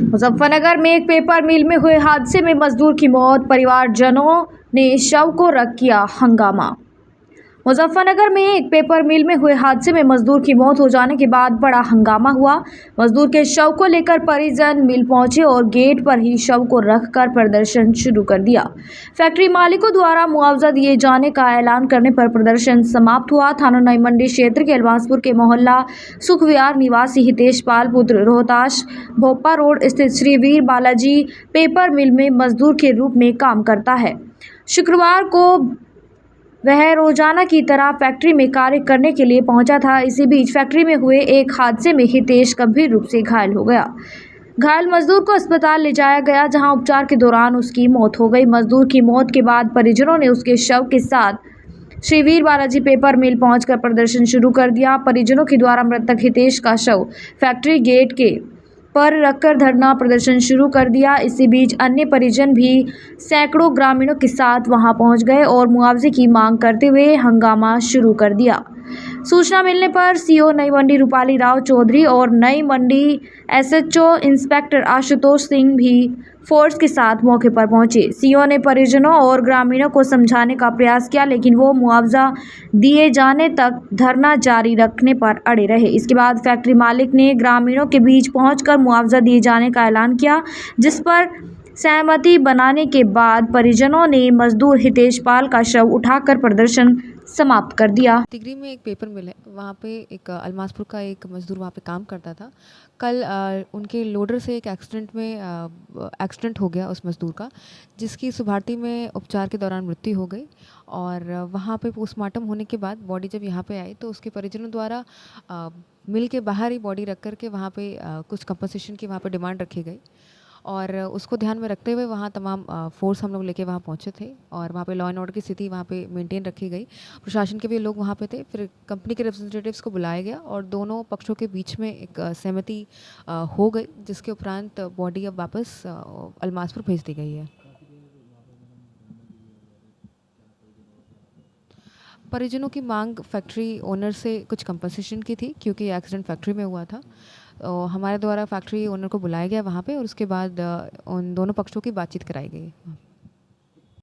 मुजफ्फरनगर में एक पेपर मिल में हुए हादसे में मजदूर की मौत, परिवारजनों ने शव को रख किया हंगामा। मुजफ्फरनगर में एक पेपर मिल में हुए हादसे में मजदूर की मौत हो जाने के बाद बड़ा हंगामा हुआ। मजदूर के शव को लेकर परिजन मिल पहुंचे और गेट पर ही शव को रखकर प्रदर्शन शुरू कर दिया। फैक्ट्री मालिकों द्वारा मुआवजा दिए जाने का ऐलान करने पर प्रदर्शन समाप्त हुआ। थाना नई मंडी क्षेत्र के अलवासपुर के मोहल्ला सुखविहार निवासी हितेश पाल पुत्र रोहताश भोपा रोड स्थित श्री वीर बालाजी पेपर मिल में मजदूर के रूप में काम करता है। शुक्रवार को वह रोजाना की तरह फैक्ट्री में कार्य करने के लिए पहुंचा था। इसी बीच फैक्ट्री में हुए एक हादसे में हितेश गंभीर रूप से घायल हो गया। घायल मजदूर को अस्पताल ले जाया गया, जहां उपचार के दौरान उसकी मौत हो गई। मजदूर की मौत के बाद परिजनों ने उसके शव के साथ श्री वीर बालाजी पेपर मिल पहुंचकर प्रदर्शन शुरू कर दिया। परिजनों के द्वारा मृतक हितेश का शव फैक्ट्री गेट के पर रखकर धरना प्रदर्शन शुरू कर दिया। इसी बीच अन्य परिजन भी सैकड़ों ग्रामीणों के साथ वहां पहुंच गए और मुआवजे की मांग करते हुए हंगामा शुरू कर दिया। सूचना मिलने पर सीओ नई मंडी रूपाली राव चौधरी और नई मंडी एसएचओ इंस्पेक्टर आशुतोष सिंह भी फोर्स के साथ मौके पर पहुंचे। सीओ ने परिजनों और ग्रामीणों को समझाने का प्रयास किया, लेकिन वो मुआवजा दिए जाने तक धरना जारी रखने पर अड़े रहे। इसके बाद फैक्ट्री मालिक ने ग्रामीणों के बीच पहुंचकर मुआवजा दिए जाने का ऐलान किया, जिस पर सहमति बनाने के बाद परिजनों ने मजदूर हितेश पाल का शव उठाकर प्रदर्शन समाप्त कर दिया। तिगरी में एक पेपर मिल है, वहाँ पे एक अलमासपुर का एक मजदूर वहाँ पे काम करता था। कल उनके लोडर से एक एक्सीडेंट हो गया उस मजदूर का, जिसकी सुभारती में उपचार के दौरान मृत्यु हो गई। और वहाँ पे पोस्टमार्टम होने के बाद बॉडी जब यहाँ पे आई तो उसके परिजनों द्वारा मिल के बाहर ही बॉडी रख करके वहाँ पे कुछ कंपनसेशन की वहाँ पे डिमांड रखी गई। और उसको ध्यान में रखते हुए वहाँ तमाम फोर्स हम लोग लेके वहाँ पहुँचे थे और वहाँ पे लॉ एंड ऑर्डर की स्थिति वहाँ पे मेंटेन रखी गई। प्रशासन के भी लोग वहाँ पे थे। फिर कंपनी के रिप्रेजेंटेटिव्स को बुलाया गया और दोनों पक्षों के बीच में एक सहमति हो गई, जिसके उपरांत बॉडी अब वापस अलमासपुर भेज दी गई है। परिजनों की मांग फैक्ट्री ओनर से कुछ कंपनसेशन की थी, क्योंकि एक्सीडेंट फैक्ट्री में हुआ था। हमारे द्वारा फैक्ट्री ओनर को बुलाया गया वहाँ पे और उसके बाद उन दोनों पक्षों की बातचीत कराई गई।